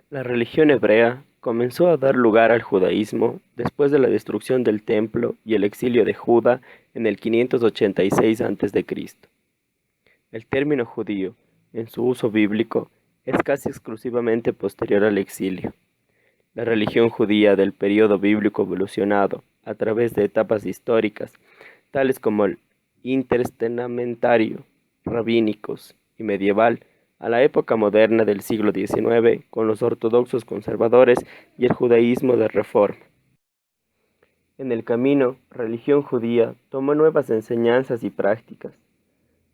La religión hebrea comenzó a dar lugar al judaísmo después de la destrucción del templo y el exilio de Judá en el 586 a.C. El término judío, en su uso bíblico, es casi exclusivamente posterior al exilio. La religión judía del período bíblico evolucionado a través de etapas históricas, tales como el intertestamentario, rabínicos y medieval, a la época moderna del siglo XIX, con los ortodoxos conservadores y el judaísmo de reforma. En el camino, religión judía tomó nuevas enseñanzas y prácticas,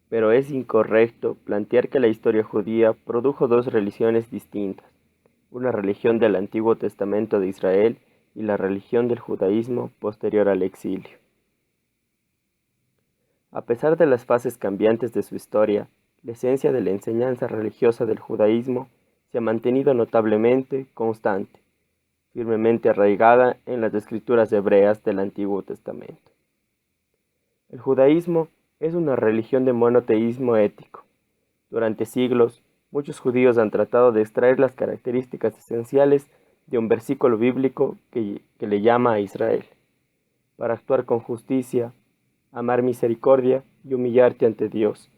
pero es incorrecto plantear que la historia judía produjo dos religiones distintas, una religión del Antiguo Testamento de Israel y la religión del judaísmo posterior al exilio. A pesar de las fases cambiantes de su historia, la esencia de la enseñanza religiosa del judaísmo se ha mantenido notablemente constante, firmemente arraigada en las escrituras hebreas del Antiguo Testamento. El judaísmo es una religión de monoteísmo ético. Durante siglos, muchos judíos han tratado de extraer las características esenciales de un versículo bíblico que le llama a Israel, para actuar con justicia, amar misericordia y humillarte ante Dios.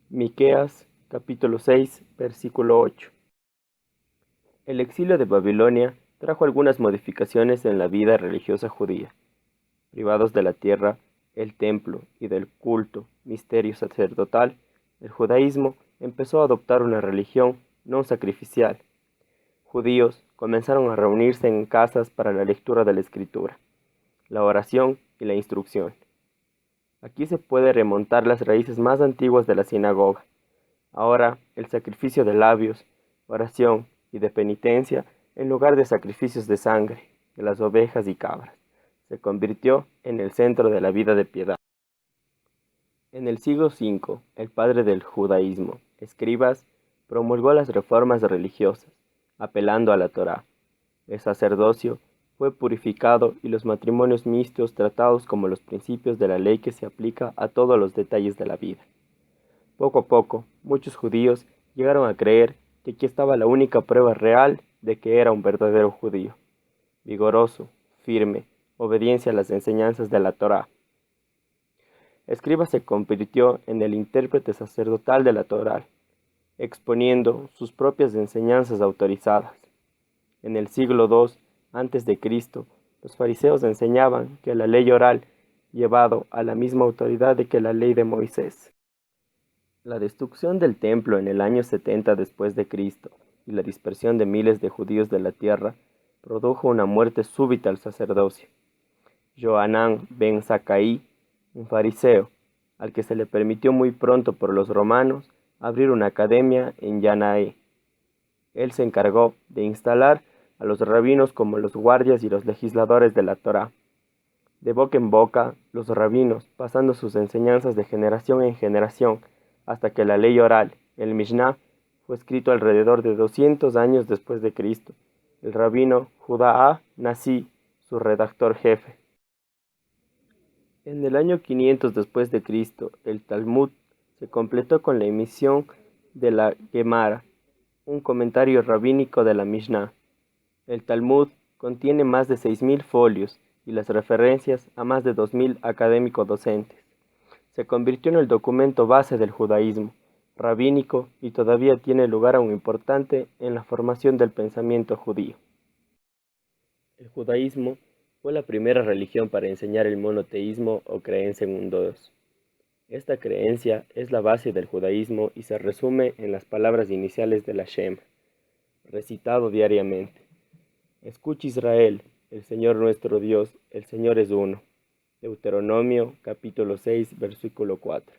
Miqueas capítulo 6, versículo 8. El exilio de Babilonia trajo algunas modificaciones en la vida religiosa judía. Privados de la tierra, el templo y del culto, misterio sacerdotal, el judaísmo empezó a adoptar una religión no sacrificial. Judíos comenzaron a reunirse en casas para la lectura de la escritura, la oración y la instrucción. Aquí se puede remontar las raíces más antiguas de la sinagoga. Ahora, el sacrificio de labios, oración y de penitencia, en lugar de sacrificios de sangre, de las ovejas y cabras, se convirtió en el centro de la vida de piedad. En el siglo V, el padre del judaísmo, Escribas, promulgó las reformas religiosas, apelando a la Torá. El sacerdocio fue purificado y los matrimonios mixtos tratados como los principios de la ley que se aplica a todos los detalles de la vida. Poco a poco, muchos judíos llegaron a creer que aquí estaba la única prueba real de que era un verdadero judío. Vigoroso, firme, obediencia a las enseñanzas de la Torá. Escriba se convirtió en el intérprete sacerdotal de la Torá, exponiendo sus propias enseñanzas autorizadas. En el siglo II a.C., los fariseos enseñaban que la ley oral llevado a la misma autoridad de que la ley de Moisés. La destrucción del templo en el año 70 después de Cristo y la dispersión de miles de judíos de la tierra produjo una muerte súbita al sacerdocio. Johanán ben Zakkai, un fariseo, al que se le permitió muy pronto por los romanos abrir una academia en Yanae. Él se encargó de instalar a los rabinos como los guardias y los legisladores de la Torá. De boca en boca, los rabinos, pasando sus enseñanzas de generación en generación, hasta que la ley oral, el Mishnah, fue escrito alrededor de 200 años después de Cristo. El rabino Judá A. Nasi, su redactor jefe. En el año 500 después de Cristo, el Talmud se completó con la emisión de la Gemara, un comentario rabínico de la Mishnah. El Talmud contiene más de 6.000 folios y las referencias a más de 2.000 académicos docentes. Se convirtió en el documento base del judaísmo rabínico y todavía tiene lugar aún importante en la formación del pensamiento judío. El judaísmo fue la primera religión para enseñar el monoteísmo o creencia en un Dios. Esta creencia es la base del judaísmo y se resume en las palabras iniciales de la Shema, recitado diariamente. Escucha Israel, el Señor nuestro Dios, el Señor es uno. Deuteronomio capítulo 6, versículo 4.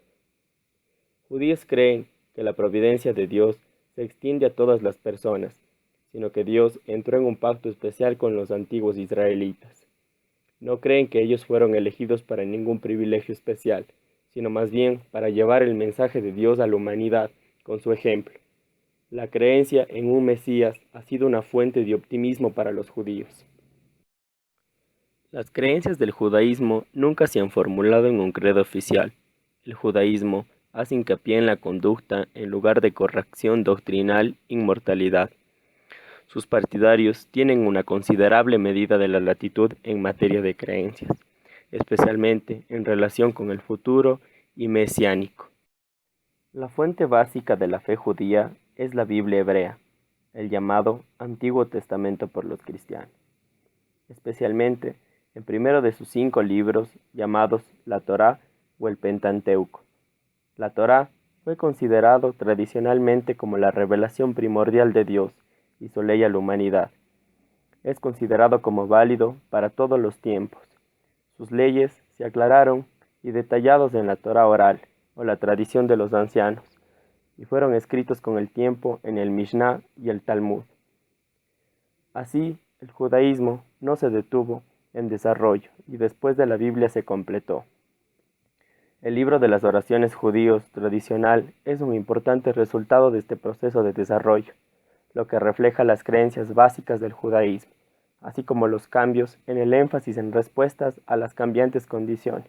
Judíos creen que la providencia de Dios se extiende a todas las personas, sino que Dios entró en un pacto especial con los antiguos israelitas. No creen que ellos fueron elegidos para ningún privilegio especial, sino más bien para llevar el mensaje de Dios a la humanidad con su ejemplo. La creencia en un Mesías ha sido una fuente de optimismo para los judíos. Las creencias del judaísmo nunca se han formulado en un credo oficial. El judaísmo hace hincapié en la conducta en lugar de corrección doctrinal, inmortalidad. sus partidarios tienen una considerable medida de la latitud en materia de creencias, especialmente en relación con el futuro y mesiánico. La fuente básica de la fe judía es la Biblia hebrea, el llamado Antiguo Testamento por los cristianos, especialmente en primero de sus 5 libros llamados la Torá o el Pentateuco. La Torá fue considerado tradicionalmente como la revelación primordial de Dios y su ley a la humanidad. Es considerado como válido para todos los tiempos. Sus leyes se aclararon y detallados en la Torá oral o la tradición de los ancianos, y fueron escritos con el tiempo en el Mishnah y el Talmud. Así, el judaísmo no se detuvo en desarrollo y después de la Biblia se completó. El libro de las oraciones judíos tradicional es un importante resultado de este proceso de desarrollo, lo que refleja las creencias básicas del judaísmo, así como los cambios en el énfasis en respuestas a las cambiantes condiciones.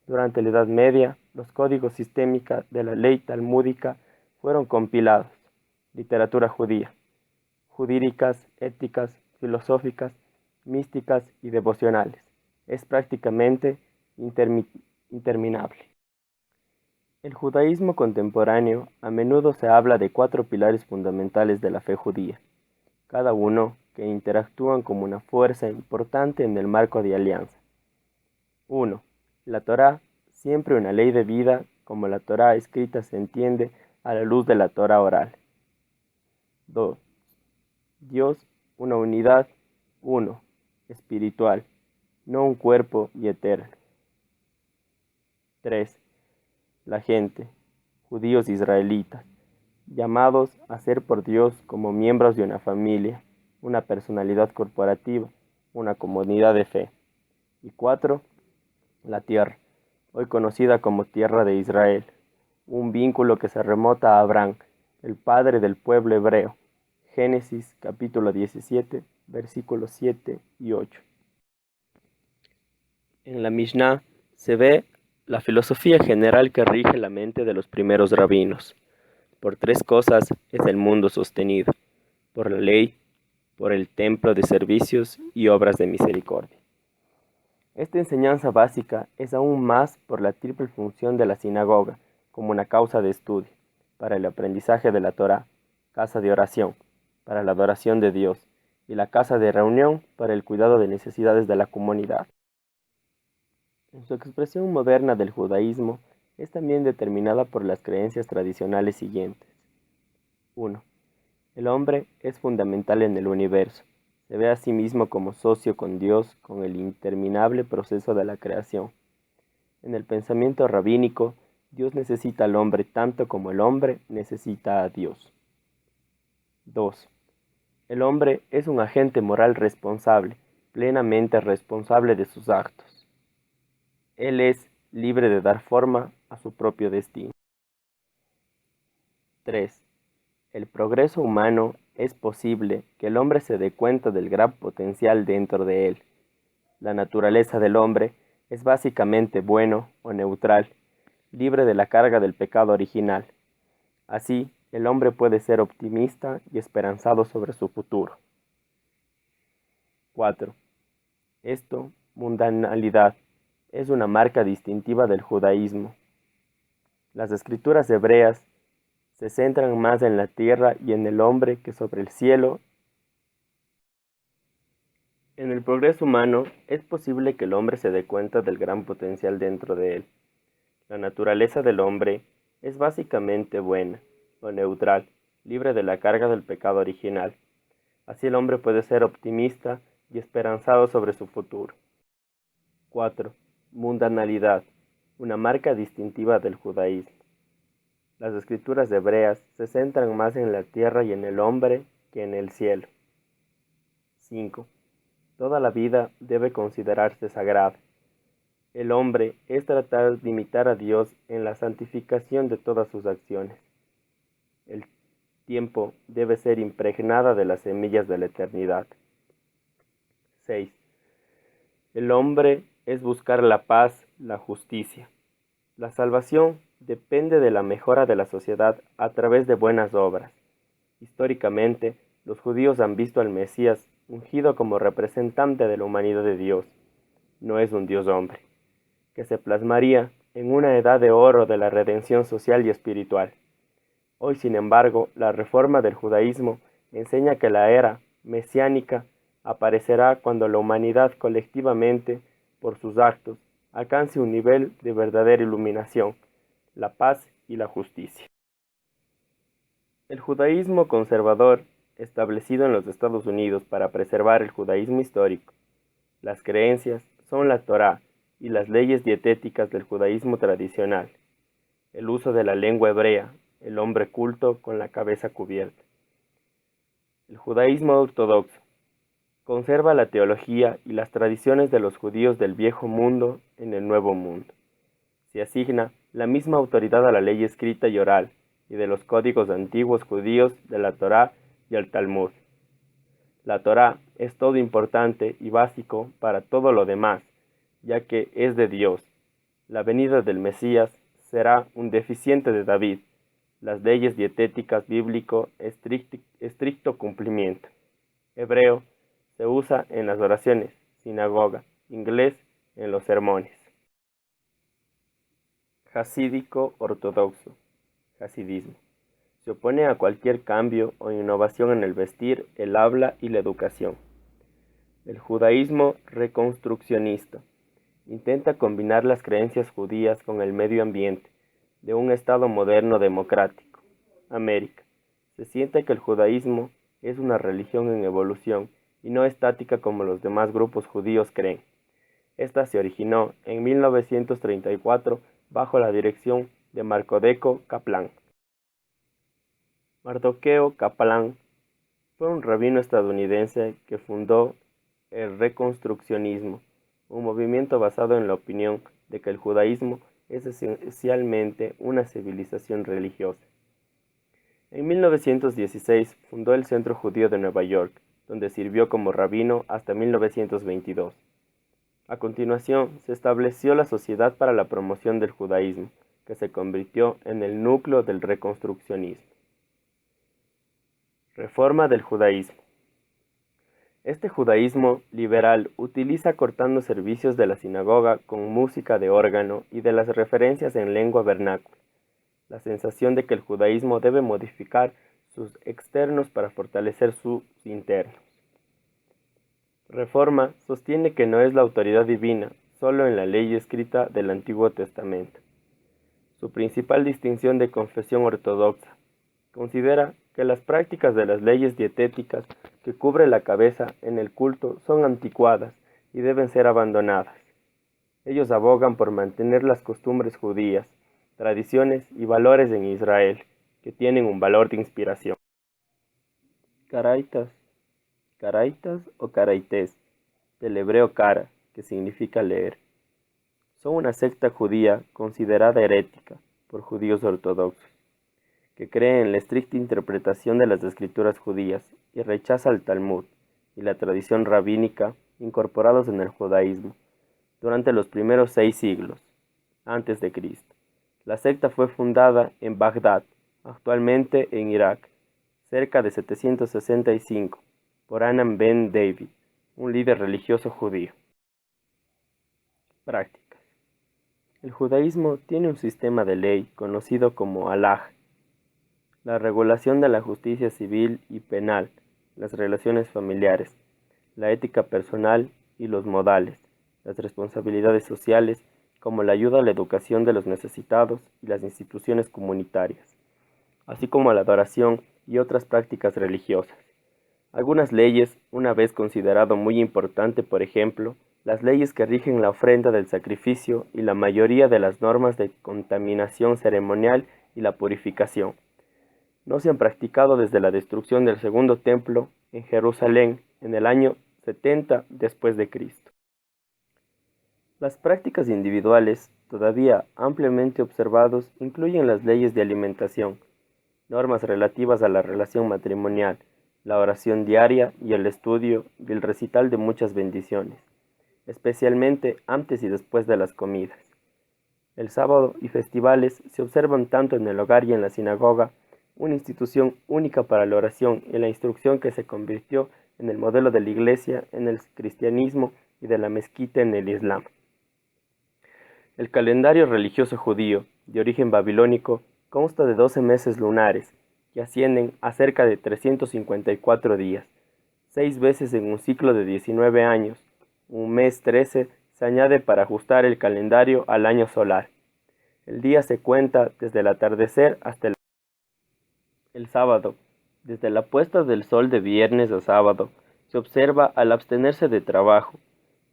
Durante la Edad Media, los códigos sistémica de la ley talmúdica fueron compilados, literatura judía, jurídicas, éticas, filosóficas, místicas y devocionales. Es prácticamente interminable. El judaísmo contemporáneo a menudo se habla de 4 pilares fundamentales de la fe judía, cada uno que interactúan como una fuerza importante en el marco de alianza. 1. La Torá, siempre una ley de vida, como la Torá escrita se entiende a la luz de la Torá oral. 2. Dios, una unidad, uno, espiritual, no un cuerpo y eterno. 3. La gente, judíos israelitas, llamados a ser por Dios como miembros de una familia, una personalidad corporativa, una comunidad de fe. Y 4. La tierra, hoy conocida como Tierra de Israel, un vínculo que se remota a Abraham, el padre del pueblo hebreo. Génesis capítulo 17, versículos 7 y 8. En la Mishnah se ve la filosofía general que rige la mente de los primeros rabinos. Por 3 cosas es el mundo sostenido: por la ley, por el templo de servicios y obras de misericordia. Esta enseñanza básica es aún más por la triple función de la sinagoga como una causa de estudio, para el aprendizaje de la Torá, casa de oración, para la adoración de Dios, y la casa de reunión para el cuidado de necesidades de la comunidad. En su expresión moderna del judaísmo es también determinada por las creencias tradicionales siguientes. 1. El hombre es fundamental en el universo. Se ve a sí mismo como socio con Dios con el interminable proceso de la creación. En el pensamiento rabínico, Dios necesita al hombre tanto como el hombre necesita a Dios. 2. El hombre es un agente moral responsable, plenamente responsable de sus actos. Él es libre de dar forma a su propio destino. 3. El progreso humano es posible que el hombre se dé cuenta del gran potencial dentro de él. La naturaleza del hombre es básicamente bueno o neutral, libre de la carga del pecado original. Así, el hombre puede ser optimista y esperanzado sobre su futuro. 4. Esto, mundanalidad, es una marca distintiva del judaísmo. Las escrituras hebreas se centran más en la tierra y en el hombre que sobre el cielo. En el progreso humano es posible que el hombre se dé cuenta del gran potencial dentro de él. La naturaleza del hombre es básicamente buena o neutral, libre de la carga del pecado original. Así el hombre puede ser optimista y esperanzado sobre su futuro. 4. Mundanalidad, una marca distintiva del judaísmo. Las escrituras hebreas se centran más en la tierra y en el hombre que en el cielo. 5. Toda la vida debe considerarse sagrada. El hombre es tratar de imitar a Dios en la santificación de todas sus acciones. El tiempo debe ser impregnada de las semillas de la eternidad. 6. El hombre es buscar la paz, la justicia. La salvación depende de la mejora de la sociedad a través de buenas obras. Históricamente, los judíos han visto al Mesías ungido como representante de la humanidad de Dios. No es un Dios hombre, que se plasmaría en una edad de oro de la redención social y espiritual. Hoy, sin embargo, la reforma del judaísmo enseña que la era mesiánica aparecerá cuando la humanidad colectivamente, por sus actos, alcance un nivel de verdadera iluminación, la paz y la justicia. El judaísmo conservador, establecido en los Estados Unidos para preservar el judaísmo histórico, las creencias son la Torá y las leyes dietéticas del judaísmo tradicional, el uso de la lengua hebrea, el hombre culto con la cabeza cubierta. El judaísmo ortodoxo conserva la teología y las tradiciones de los judíos del viejo mundo en el nuevo mundo. Se asigna la misma autoridad a la ley escrita y oral y de los códigos antiguos judíos de la Torá y el Talmud. La Torá es todo importante y básico para todo lo demás, ya que es de Dios. La venida del Mesías será un deficiente de David. Las leyes dietéticas bíblico estricto cumplimiento. Hebreo se usa en las oraciones, sinagoga, inglés en los sermones. Jasídico ortodoxo, hasidismo. Se opone a cualquier cambio o innovación en el vestir, el habla y la educación. El judaísmo reconstruccionista intenta combinar las creencias judías con el medio ambiente de un Estado moderno democrático. América. Se siente que el judaísmo es una religión en evolución y no estática como los demás grupos judíos creen. Esta se originó en 1934 bajo la dirección de Mardoqueo Kaplan. Mardoqueo Kaplan fue un rabino estadounidense que fundó el reconstruccionismo, un movimiento basado en la opinión de que el judaísmo es esencialmente una civilización religiosa. En 1916 fundó el Centro Judío de Nueva York, donde sirvió como rabino hasta 1922. A continuación, se estableció la Sociedad para la Promoción del Judaísmo, que se convirtió en el núcleo del reconstruccionismo. Reforma del judaísmo. Este judaísmo liberal utiliza cortando servicios de la sinagoga con música de órgano y de las referencias en lengua vernácula. La sensación de que el judaísmo debe modificar sus externos para fortalecer sus internos. Reforma sostiene que no es la autoridad divina, solo en la ley escrita del Antiguo Testamento. Su principal distinción de confesión ortodoxa considera que las prácticas de las leyes dietéticas que cubre la cabeza en el culto son anticuadas y deben ser abandonadas. Ellos abogan por mantener las costumbres judías, tradiciones y valores en Israel, que tienen un valor de inspiración. Caraitas o caraites, del hebreo cara, que significa leer. Son una secta judía considerada herética por judíos ortodoxos, que cree en la estricta interpretación de las escrituras judías y rechaza el Talmud y la tradición rabínica incorporados en el judaísmo durante los primeros 6 siglos antes de Cristo. La secta fue fundada en Bagdad, actualmente en Irak, cerca de 765, por Anan ben David, un líder religioso judío. Prácticas. El judaísmo tiene un sistema de ley conocido como halaj, la regulación de la justicia civil y penal, las relaciones familiares, la ética personal y los modales, las responsabilidades sociales, como la ayuda a la educación de los necesitados y las instituciones comunitarias, así como la adoración y otras prácticas religiosas. Algunas leyes, una vez considerado muy importante, por ejemplo, las leyes que rigen la ofrenda del sacrificio y la mayoría de las normas de contaminación ceremonial y la purificación, no se han practicado desde la destrucción del segundo templo en Jerusalén en el año 70 después de Cristo. Las prácticas individuales, todavía ampliamente observados, incluyen las leyes de alimentación, normas relativas a la relación matrimonial, la oración diaria y el estudio y el recital de muchas bendiciones, especialmente antes y después de las comidas. El sábado y festivales se observan tanto en el hogar y en la sinagoga una institución única para la oración y la instrucción que se convirtió en el modelo de la Iglesia en el cristianismo y de la mezquita en el Islam. El calendario religioso judío, de origen babilónico, consta de 12 meses lunares, que ascienden a cerca de 354 días, 6 veces en un ciclo de 19 años. Un mes 13 se añade para ajustar el calendario al año solar. El día se cuenta desde el atardecer hasta el sábado. Desde la puesta del sol de viernes a sábado, se observa al abstenerse de trabajo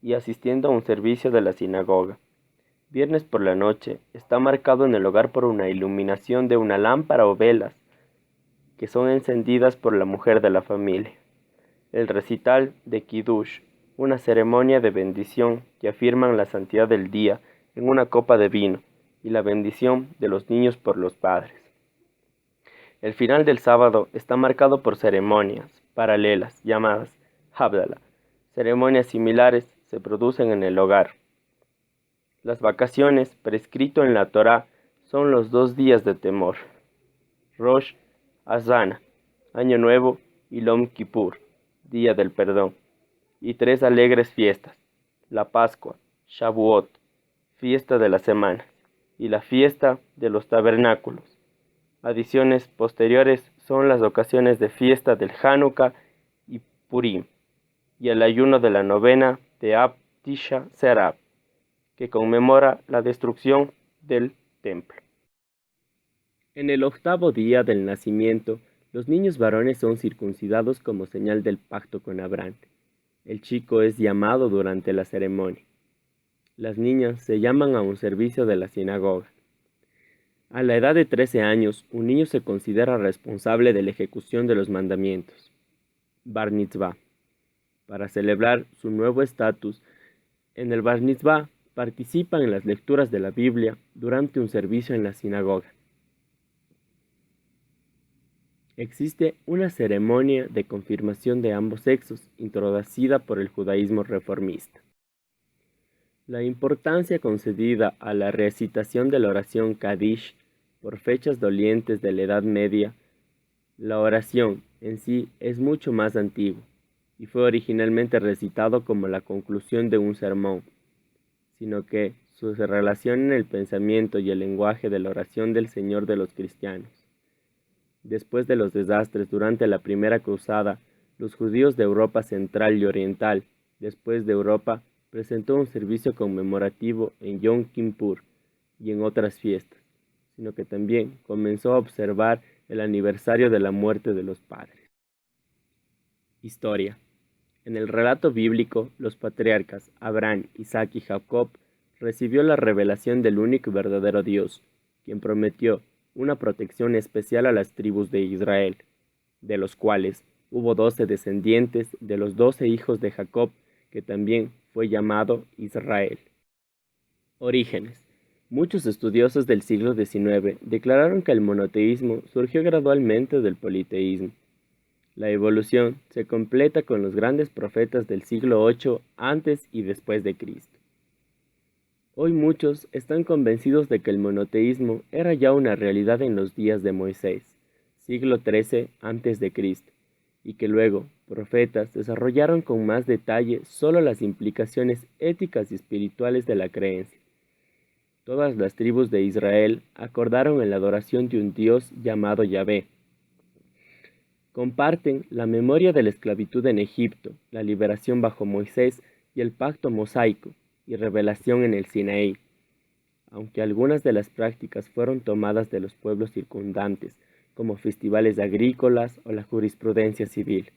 y asistiendo a un servicio de la sinagoga. Viernes por la noche está marcado en el hogar por una iluminación de una lámpara o velas, que son encendidas por la mujer de la familia. El recital de Kiddush, una ceremonia de bendición que afirman la santidad del día en una copa de vino y la bendición de los niños por los padres. El final del sábado está marcado por ceremonias paralelas llamadas Havdalah. Ceremonias similares se producen en el hogar. Las vacaciones, prescrito en la Torá, son los 2 días de temor: Rosh Hashanah, Año Nuevo, y Yom Kippur, Día del Perdón, y 3 alegres fiestas: la Pascua, Shavuot, Fiesta de las Semanas, y la Fiesta de los Tabernáculos. Adiciones posteriores son las ocasiones de fiesta del Hanukkah y Purim, y el ayuno de la novena de Ab Tisha Serab, que conmemora la destrucción del templo. En el 8º día del nacimiento, los niños varones son circuncidados como señal del pacto con Abraham. El chico es llamado durante la ceremonia. Las niñas se llaman a un servicio de la sinagoga. A la edad de 13 años, un niño se considera responsable de la ejecución de los mandamientos, Bar Mitzvah. Para celebrar su nuevo estatus, en el Bar Mitzvah participan en las lecturas de la Biblia durante un servicio en la sinagoga. Existe una ceremonia de confirmación de ambos sexos, introducida por el judaísmo reformista. La importancia concedida a la recitación de la oración Kadish por fechas dolientes de la Edad Media. La oración en sí es mucho más antigua y fue originalmente recitado como la conclusión de un sermón, sino que su relación en el pensamiento y el lenguaje de la oración del Señor de los cristianos. Después de los desastres durante la Primera Cruzada, los judíos de Europa Central y Oriental, después de Europa, presentó un servicio conmemorativo en Yom Kippur y en otras fiestas, sino que también comenzó a observar el aniversario de la muerte de los padres. Historia. En el relato bíblico, los patriarcas Abraham, Isaac y Jacob recibió la revelación del único y verdadero Dios, quien prometió una protección especial a las tribus de Israel, de los cuales hubo 12 descendientes de los 12 hijos de Jacob, que también fue llamado Israel. Orígenes. Muchos estudiosos del siglo XIX declararon que el monoteísmo surgió gradualmente del politeísmo. La evolución se completa con los grandes profetas del siglo VIII antes y después de Cristo. Hoy muchos están convencidos de que el monoteísmo era ya una realidad en los días de Moisés, siglo XIII a.C., y que luego profetas desarrollaron con más detalle solo las implicaciones éticas y espirituales de la creencia. Todas las tribus de Israel acordaron en la adoración de un Dios llamado Yahvé. Comparten la memoria de la esclavitud en Egipto, la liberación bajo Moisés y el pacto mosaico y revelación en el Sinaí, aunque algunas de las prácticas fueron tomadas de los pueblos circundantes, como festivales agrícolas o la jurisprudencia civil.